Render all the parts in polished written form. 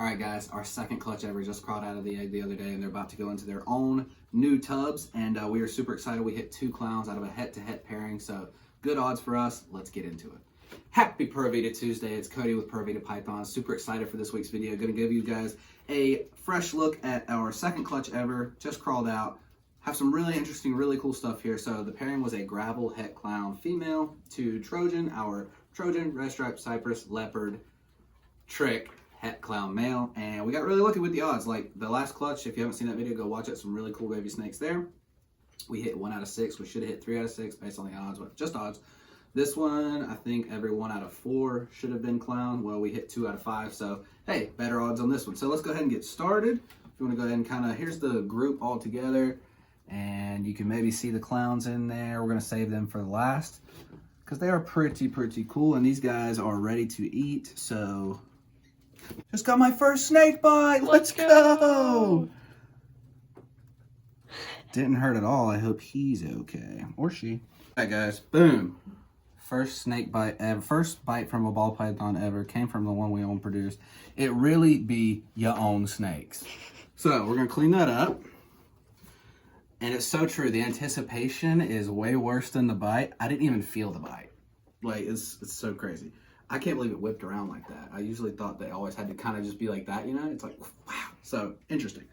All right, guys, our second clutch ever just crawled out of the egg the other day, and they're about to go into their own new tubs, and we are super excited. We hit 2 clowns out of a head-to-head pairing, so good odds for us. Let's get into it. Happy Pura Vida Tuesday. It's Cody with Pura Vida Pythons. Super excited for this week's video. Going to give you guys a fresh look at our second clutch ever, just crawled out. Have some really interesting, really cool stuff here. So the pairing was a gravel het clown female to Trojan, our Trojan, red stripe, cypress, leopard, trick, het clown male, and we got really lucky with the odds. Like the last clutch, if you haven't seen that video, go watch it. Some really cool baby snakes there. We hit 1 out of 6. We should have hit 3 out of 6 based on the odds, but just odds. This one, I think every 1 out of 4 should have been clown. Well, we hit 2 out of 5, so hey, better odds on this one. So let's go ahead and get started. If you want to go ahead and kind of, here's the group all together, and you can maybe see the clowns in there. We're going to save them for the last because they are pretty cool, and these guys are ready to eat. So just got my first snake bite. Let's go. Didn't hurt at all. I hope he's okay, or she. All right, guys, boom. First snake bite ever, first bite from a ball python ever, came from the one we own produced. It really be your own snakes. So we're gonna clean that up. And it's so true, the anticipation is way worse than the bite. I didn't even feel the bite. Like, it's so crazy. I can't believe it whipped around like that. I usually thought they always had to kind of just be like that, you know? It's like, wow, so interesting.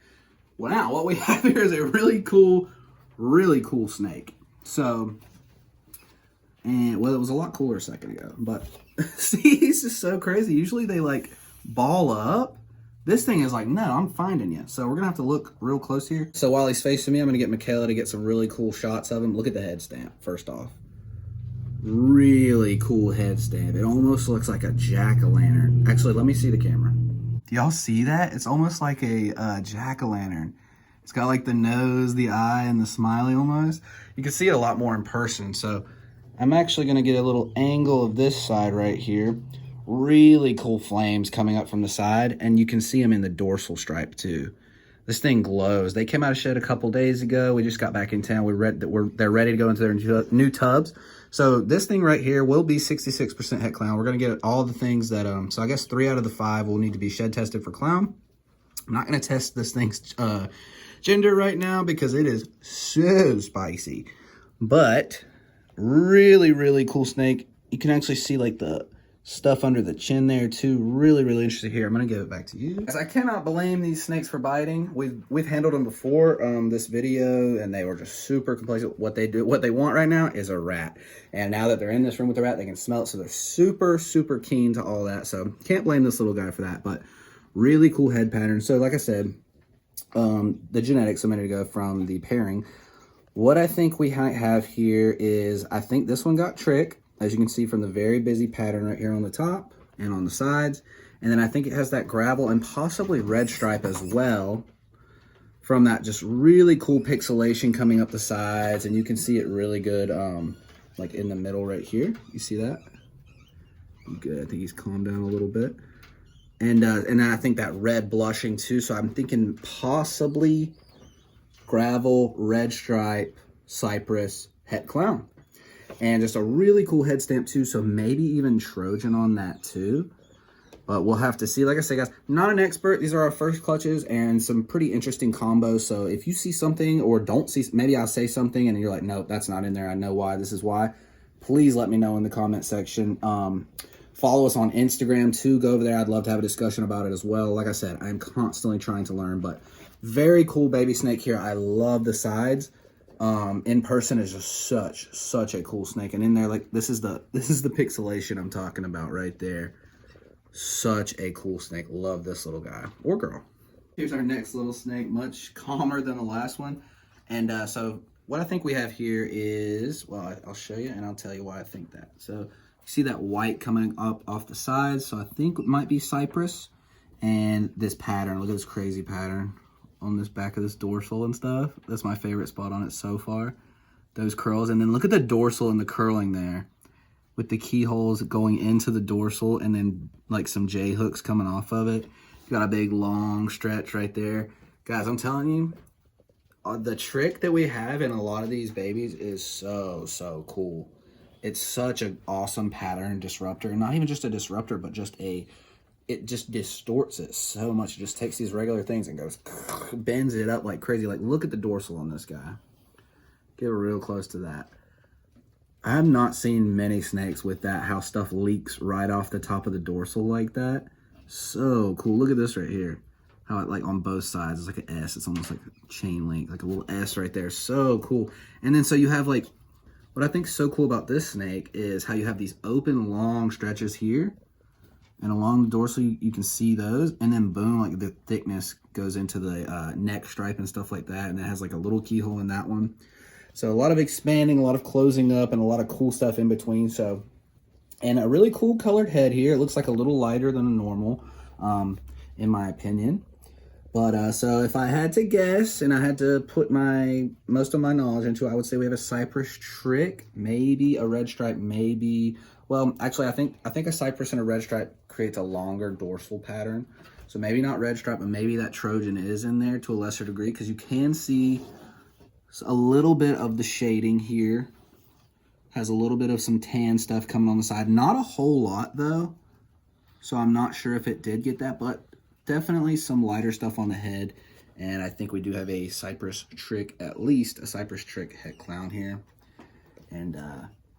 Well, now what we have here is a really cool snake. So, and well, it was a lot cooler a second ago, but see, he's just so crazy. Usually they like ball up. This thing is like, no, I'm finding you. So we're gonna have to look real close here. So while he's facing me, I'm gonna get Michaela to get some really cool shots of him. Look at the head stamp, first off. Really cool head stamp. It almost looks like a jack-o'-lantern. Actually, let me see the camera. Do y'all see that? It's almost like a jack-o'-lantern. It's got like the nose, the eye, and the smiley almost. You can see it a lot more in person. So I'm actually gonna get a little angle of this side right here. Really cool flames coming up from the side, and you can see them in the dorsal stripe too. This thing glows. They came out of shed a couple days ago. We just got back in town. They're ready to go into their new tubs. So this thing right here will be 66% het clown. We're gonna get all the things that so I guess 3 out of the 5 will need to be shed tested for clown. I'm not gonna test this thing's gender right now because it is so spicy, but really cool snake. You can actually see like the stuff under the chin there too. Really interesting here. I'm gonna give it back to you. As I cannot blame these snakes for biting. We've handled them before this video, and they were just super complacent. What they want right now is a rat, and now that they're in this room with the rat, they can smell it, so they're super keen to all that. So can't blame this little guy for that. But really cool head pattern. So like I said, the genetics a minute ago from the pairing, what I think we have here is, I think this one got trick, as you can see from the very busy pattern right here on the top and on the sides. And then I think it has that gravel and possibly red stripe as well from that just really cool pixelation coming up the sides. And you can see it really good, like in the middle right here. You see that? Good, I think he's calmed down a little bit. And then I think that red blushing too. So I'm thinking possibly gravel, red stripe, cypress, het clown. And just a really cool head stamp too, so maybe even Trojan on that too. But we'll have to see. Like I say, guys, not an expert. These are our first clutches and some pretty interesting combos. So if you see something or don't see, maybe I'll say something and you're like, nope, that's not in there. I know why. This is why. Please let me know in the comment section. Follow us on Instagram too. Go over there. I'd love to have a discussion about it as well. Like I said, I'm constantly trying to learn, but very cool baby snake here. I love the sides. In person is just such a cool snake, and in there, like, this is the pixelation I'm talking about right there. Such a cool snake. Love this little guy or girl. Here's our next little snake, much calmer than the last one. And so what I think we have here is, well, I'll show you and I'll tell you why I think that. So you see that white coming up off the sides, so I think it might be cypress. And this pattern, look at this crazy pattern on this back of this dorsal and stuff. That's my favorite spot on it so far. Those curls, and then look at the dorsal and the curling there with the keyholes going into the dorsal and then like some J hooks coming off of it. You got a big long stretch right there. Guys, I'm telling you, the trick that we have in a lot of these babies is so cool. It's such an awesome pattern disruptor, and not even just a disruptor, but just a it just distorts it so much. It just takes these regular things and goes, bends it up like crazy. Like, look at the dorsal on this guy. Get real close to that. I have not seen many snakes with that, how stuff leaks right off the top of the dorsal like that. So cool. Look at this right here. How it, like, on both sides, it's like an S. It's almost like a chain link, like a little S right there. So cool. And then so you have, like, what I think is so cool about this snake is how you have these open, long stretches here. And along the dorsal, you can see those. And then boom, like the thickness goes into the neck stripe and stuff like that. And it has like a little keyhole in that one. So a lot of expanding, a lot of closing up, and a lot of cool stuff in between. So, and a really cool colored head here. It looks like a little lighter than a normal, in my opinion. But so if I had to guess and I had to put most of my knowledge into it, I would say we have a cypress trick, maybe a red stripe, maybe. Well, actually, I think a cypress and a red stripe creates a longer dorsal pattern. So maybe not red stripe, but maybe that Trojan is in there to a lesser degree, because you can see a little bit of the shading here. Has a little bit of some tan stuff coming on the side. Not a whole lot, though. So I'm not sure if it did get that, but definitely some lighter stuff on the head. And I think we do have a cypress trick, at least a cypress trick head clown here. And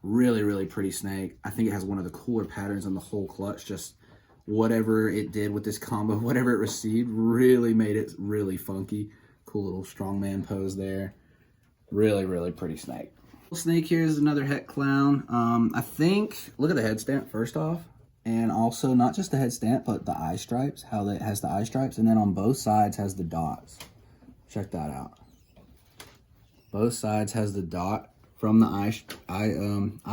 really, really pretty snake. I think it has one of the cooler patterns on the whole clutch. Just whatever it did with this combo, whatever it received, really made it really funky. Cool little strongman pose there. Really, really pretty snake. Snake here is another het clown. I think, look at the head stamp first off. And also not just the head stamp, but the eye stripes, how it has the eye stripes. And then on both sides has the dots. Check that out. Both sides has the dot from the eye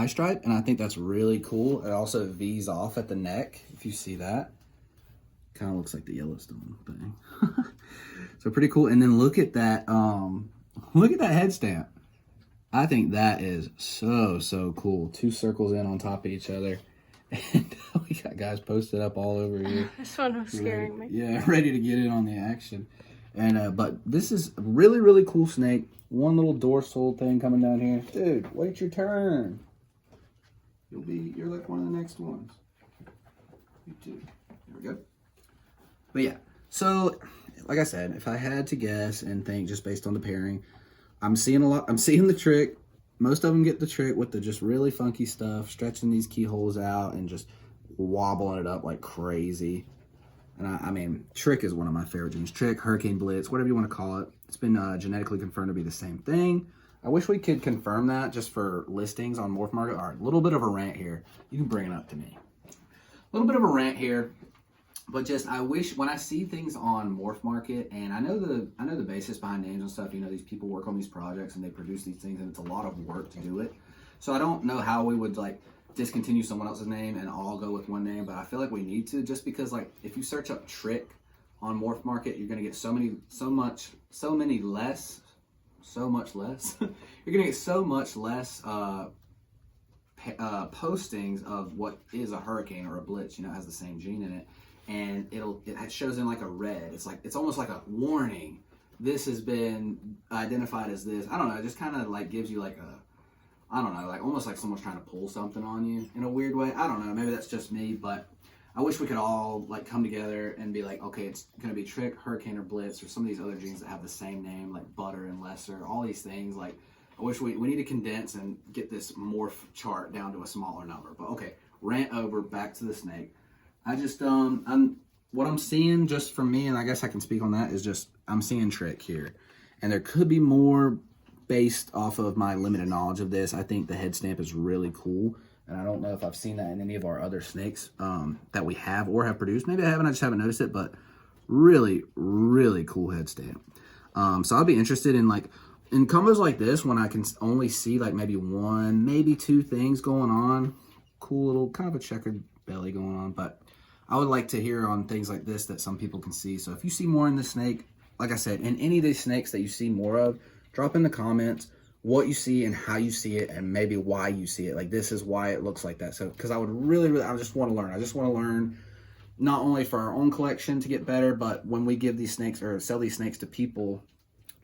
stripe, and I think that's really cool. It also V's off at the neck, if you see that. Kind of looks like the Yellowstone thing. So pretty cool. And then look at that head stamp. I think that is so cool. Two circles in on top of each other. And we got guys posted up all over here. This one was scaring me. Yeah, ready to get in on the action. And but this is a really, really cool snake. One little dorsal thing coming down here. Dude, wait your turn. You're like one of the next ones. You too. There we go. But yeah, so like I said, if I had to guess and think just based on the pairing, I'm seeing the trick. Most of them get the trick with the just really funky stuff, stretching these keyholes out and just wobbling it up like crazy. And I mean, trick is one of my favorite genes. Trick, hurricane blitz, whatever you want to call it. It's been genetically confirmed to be the same thing. I wish we could confirm that just for listings on Morph Market. All right, a little bit of a rant here. You can bring it up to me. A little bit of a rant here. But just, I wish, when I see things on Morph Market, and I know the basis behind names and stuff, you know, these people work on these projects and they produce these things, and it's a lot of work to do it. So I don't know how we would, like, discontinue someone else's name and all go with one name, but I feel like we need to, just because, like, if you search up Trick on Morph Market, you're going to get so much less you're going to get so much less postings of what is a hurricane or a blitz, you know, it has the same gene in it. And it shows in like a red. It's almost like a warning. This has been identified as this. I don't know. It just kind of like gives you like I don't know, like almost like someone's trying to pull something on you in a weird way. I don't know. Maybe that's just me, but I wish we could all like come together and be like, okay, it's gonna be Trick, Hurricane, or Blitz, or some of these other genes that have the same name, like Butter and Lesser. All these things. Like, I wish we need to condense and get this morph chart down to a smaller number. But okay, rant over. Back to the snake. I just, what I'm seeing just from me, and I guess I can speak on that, is just, I'm seeing Trick here. And there could be more based off of my limited knowledge of this. I think the head stamp is really cool. And I don't know if I've seen that in any of our other snakes that we have or have produced. Maybe I haven't, I just haven't noticed it, but really, really cool head stamp. So I'll be interested in in combos like this, when I can only see like maybe one, maybe two things going on. Cool little, kind of a checkered belly going on, but I would like to hear on things like this that some people can see. So if you see more in this snake, like I said, in any of these snakes that you see more of, drop in the comments what you see and how you see it and maybe why you see it. Like, this is why it looks like that. So, because I would really, I just want to learn. I just want to learn not only for our own collection to get better, but when we give these snakes or sell these snakes to people,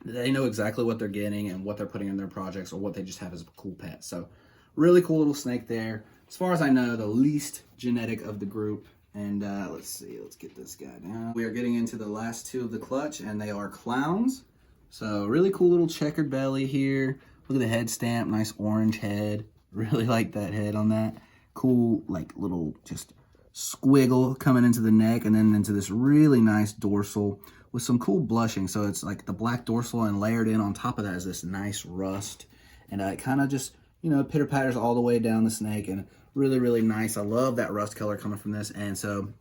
they know exactly what they're getting and what they're putting in their projects or what they just have as a cool pet. So really cool little snake there. As far as I know, the least genetic of the group. And let's see, let's get this guy down. We are getting into the last two of the clutch, and they are clowns. So really cool little checkered belly here. Look at the head stamp, nice orange head. Really like that head on that. Cool, like little just squiggle coming into the neck, and then into this really nice dorsal with some cool blushing. So it's like the black dorsal, and layered in on top of that is this nice rust. And it kind of just, you know, pitter patters all the way down the snake, and really, really nice. I love that rust color coming from this. And so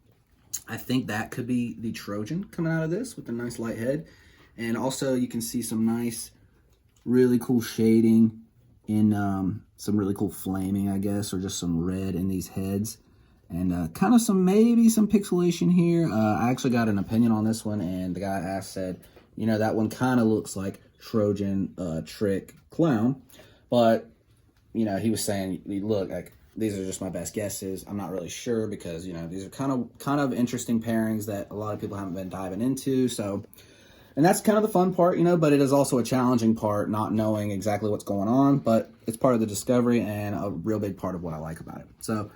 I think that could be the Trojan coming out of this with a nice light head. And also you can see some nice, really cool shading in some really cool flaming, I guess, or just some red in these heads. And kind of maybe some pixelation here. I actually got an opinion on this one, and the guy I asked said, you know, that one kind of looks like Trojan trick clown. But, you know, he was saying, look, like, these are just my best guesses. I'm not really sure because, you know, these are kind of interesting pairings that a lot of people haven't been diving into. So, and that's kind of the fun part, you know, but it is also a challenging part, not knowing exactly what's going on. But it's part of the discovery and a real big part of what I like about it. So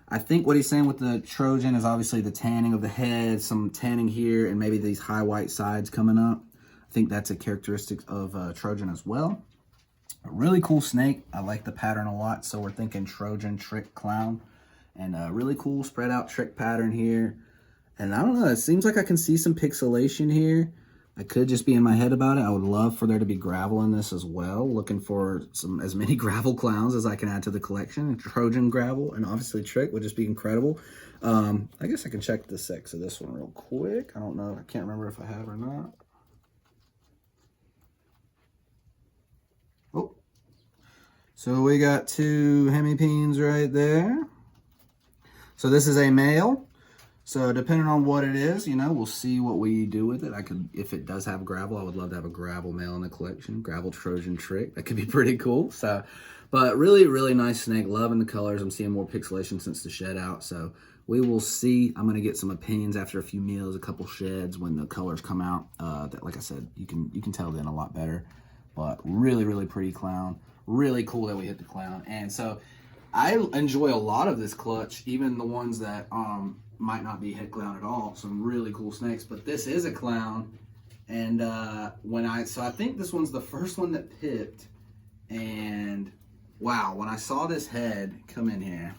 I think what he's saying with the Trojan is obviously the tanning of the head, some tanning here, and maybe these high white sides coming up. I think that's a characteristic of Trojan as well. A really cool snake. I like the pattern a lot. So we're thinking Trojan trick clown, and a really cool spread out trick pattern here. And I don't know, it seems like I can see some pixelation here. I could just be in my head about it. I would love for there to be gravel in this as well. Looking for as many gravel clowns as I can add to the collection. Trojan gravel and obviously trick would just be incredible. I guess I can check the sex of this one real quick. I don't know. I can't remember if I have or not. Oh, so we got two hemipenes right there. So this is a male. So depending on what it is, you know, we'll see what we do with it. I could, if it does have gravel, I would love to have a gravel male in the collection. Gravel Trojan trick. That could be pretty cool. So, but really, really nice snake. Loving the colors. I'm seeing more pixelation since the shed out. So we will see. I'm going to get some opinions after a few meals, a couple sheds when the colors come out. That, like I said, you can tell then a lot better. But really, really pretty clown. Really cool that we hit the clown. And so I enjoy a lot of this clutch, even the ones that might not be head clown at all. Some really cool snakes, but this is a clown. And so I think this one's the first one that pipped. And wow, when I saw this head come in here,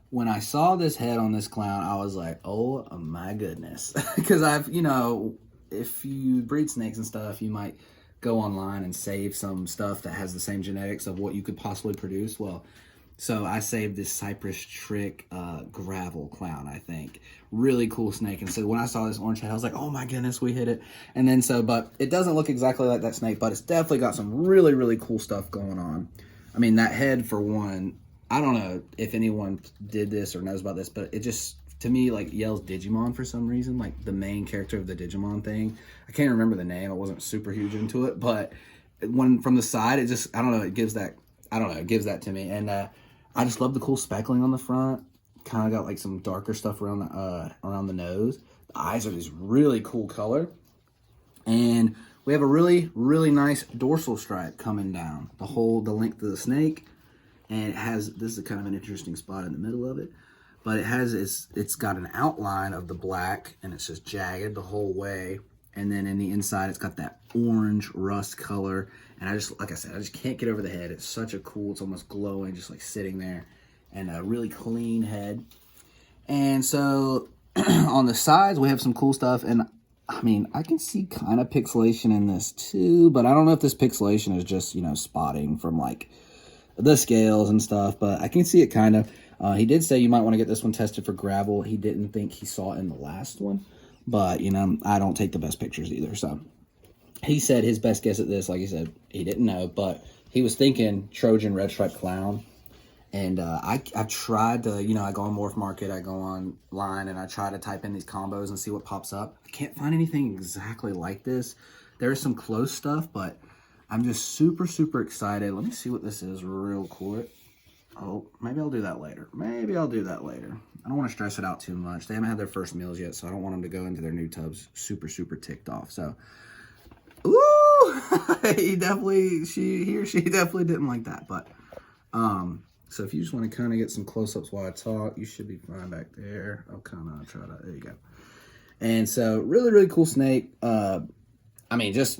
when I saw this head on this clown, I was like, oh my goodness. Because you know, if you breed snakes and stuff, you might go online and save some stuff that has the same genetics of what you could possibly produce. Well, so I saved this Cypress Trick gravel clown, I think. Really cool snake. And so when I saw this orange head, I was like, oh my goodness, we hit it. And then but it doesn't look exactly like that snake, but it's definitely got some really, really cool stuff going on. I mean, that head, for one, I don't know if anyone did this or knows about this, but it just, to me, like, yells Digimon for some reason, like the main character of the Digimon thing. I can't remember the name. I wasn't super huge into it, but when from the side, it just, I don't know, it gives that, it gives that to me. And I just love the cool speckling on the front. Kind of got like some darker stuff around the nose. The eyes are this really cool color. And we have a really, really nice dorsal stripe coming down the length of the snake. And it has, this is kind of an interesting spot in the middle of it. But it's got an outline of the black, and it's just jagged the whole way. And then in the inside, it's got that orange rust color. And I just, like I said, I just can't get over the head. It's such a cool, it's almost glowing, just like sitting there. And a really clean head. And so on the sides, we have some cool stuff. And I mean, I can see kind of pixelation in this too, but I don't know if this pixelation is just, you know, spotting from like the scales and stuff, but I can see it kind of. He did say you might want to get this one tested for gravel. He didn't think he saw it in the last one, but, you know, I don't take the best pictures either. So he said his best guess at this, like he said, he didn't know, but he was thinking Trojan red stripe clown. And I've tried to, you know, I go on Morph Market, I go online, and I try to type in these combos and see what pops up. I can't find anything exactly like this. There's some close stuff, but I'm just super, super excited. Let me see what this is real quick. Oh, maybe I'll do that later. Maybe I'll do that later. I don't want to stress it out too much. They haven't had their first meals yet, so I don't want them to go into their new tubs super, super ticked off. So, ooh, he or she definitely didn't like that. But, So if you just want to kind of get some close-ups while I talk, you should be fine back there. I'll kind of try to, there you go. And so really, really cool snake. I mean, just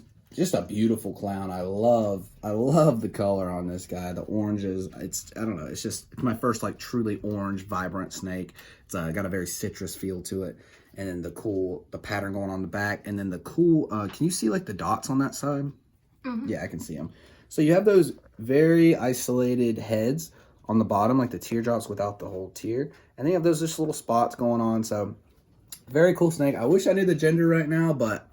a beautiful clown. I love the color on this guy. The oranges, I don't know, it's my first like truly orange, vibrant snake. It's got a very citrus feel to it. And then the pattern going on the back. And then the cool, can you see like the dots on that side? Mm-hmm. Yeah, I can see them. So you have those very isolated heads on the bottom, like the teardrops without the whole tear. And then you have those just little spots going on. So very cool snake. I wish I knew the gender right now, but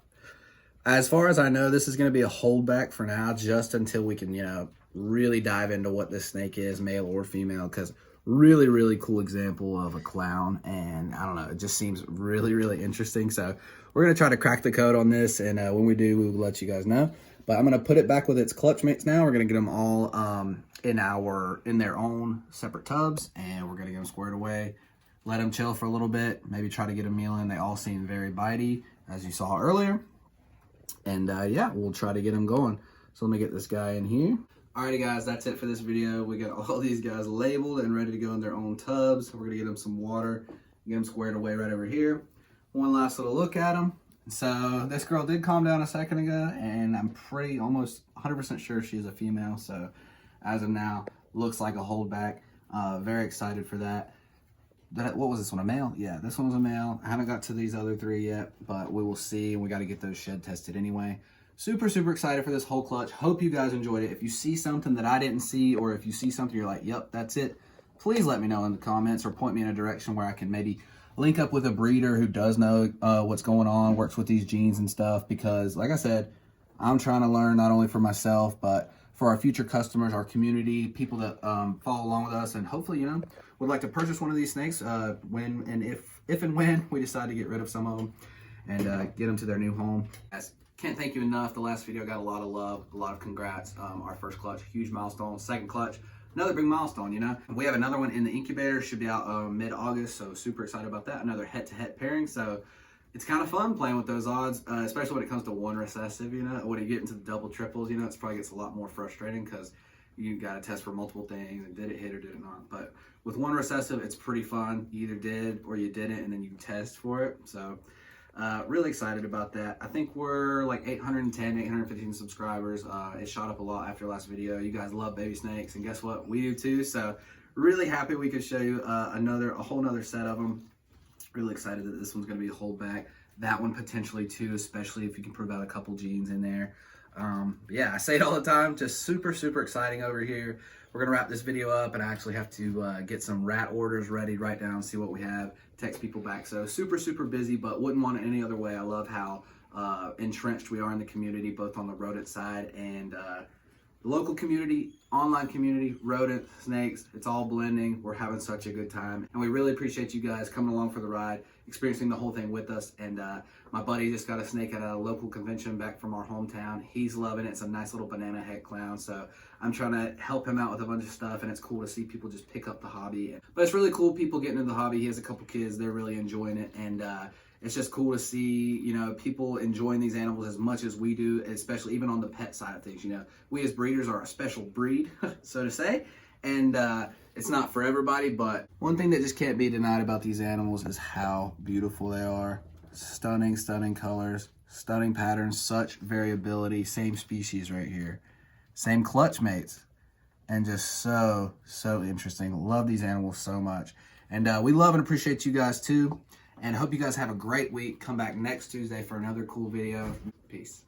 as far as I know, this is going to be a holdback for now, just until we can, you know, really dive into what this snake is, male or female, because really, really cool example of a clown. And I don't know, it just seems really, really interesting. So we're going to try to crack the code on this. And when we do, we will let you guys know. But I'm going to put it back with its clutch mates now. We're going to get them all in their own separate tubs, and we're going to get them squared away. Let them chill for a little bit, maybe try to get a meal in. They all seem very bitey, as you saw earlier. And yeah, we'll try to get them going. So let me get this guy in here. Alrighty guys, that's it for this video. We got all these guys labeled and ready to go in their own tubs. We're gonna get them some water, get them squared away right over here. One last little look at them. So this girl did calm down a second ago, and I'm almost 100% sure she is a female. So as of now, looks like a holdback. Very excited for that. What was this one, a male? Yeah, this one was a male. I haven't got to these other three yet, but we will see, and we got to get those shed tested anyway. Super, super excited for this whole clutch. Hope you guys enjoyed it. If you see something that I didn't see, or if you see something you're like, yep, that's it, please let me know in the comments, or point me in a direction where I can maybe link up with a breeder who does know what's going on, works with these genes and stuff, because like I said, I'm trying to learn not only for myself, but for our future customers, our community, people that follow along with us, and hopefully, you know, would like to purchase one of these snakes when and if and when we decide to get rid of some of them and get them to their new home. Can't thank you enough. The last video got a lot of love, a lot of congrats. Our first clutch, huge milestone. Second clutch, another big milestone, you know. We have another one in the incubator, should be out mid-August, so super excited about that. Another head-to-head pairing, so it's kind of fun playing with those odds, especially when it comes to one recessive, you know. When you get into the double triples, you know, it probably gets a lot more frustrating because you got to test for multiple things and did it hit or did it not. But with one recessive, it's pretty fun. You either did or you didn't, and then you test for it. So really excited about that. I think we're like 810, 815 subscribers. It shot up a lot after last video. You guys love baby snakes, and guess what? We do too. So really happy we could show you a whole nother set of them. Really excited that this one's going to be a holdback. That one potentially too, especially if you can prove out a couple genes in there. Yeah, I say it all the time, just super, super exciting over here. We're going to wrap this video up, and I actually have to get some rat orders ready, write down, see what we have, text people back. So super, super busy, but wouldn't want it any other way. I love how entrenched we are in the community, both on the rodent side and local community, online community, rodent, snakes, it's all blending. We're having such a good time. And we really appreciate you guys coming along for the ride, experiencing the whole thing with us. And my buddy just got a snake at a local convention back from our hometown. He's loving it. It's a nice little banana head clown. So I'm trying to help him out with a bunch of stuff, and it's cool to see people just pick up the hobby. But it's really cool people getting into the hobby. He has a couple kids. They're really enjoying it. And it's just cool to see, you know, people enjoying these animals as much as we do, especially even on the pet side of things. You know, we as breeders are a special breed, so to say, and it's not for everybody, but one thing that just can't be denied about these animals is how beautiful they are. Stunning, stunning colors, stunning patterns, such variability, same species right here, same clutch mates, and just so, so interesting. Love these animals so much. And we love and appreciate you guys too. And hope you guys have a great week. Come back next Tuesday for another cool video. Peace.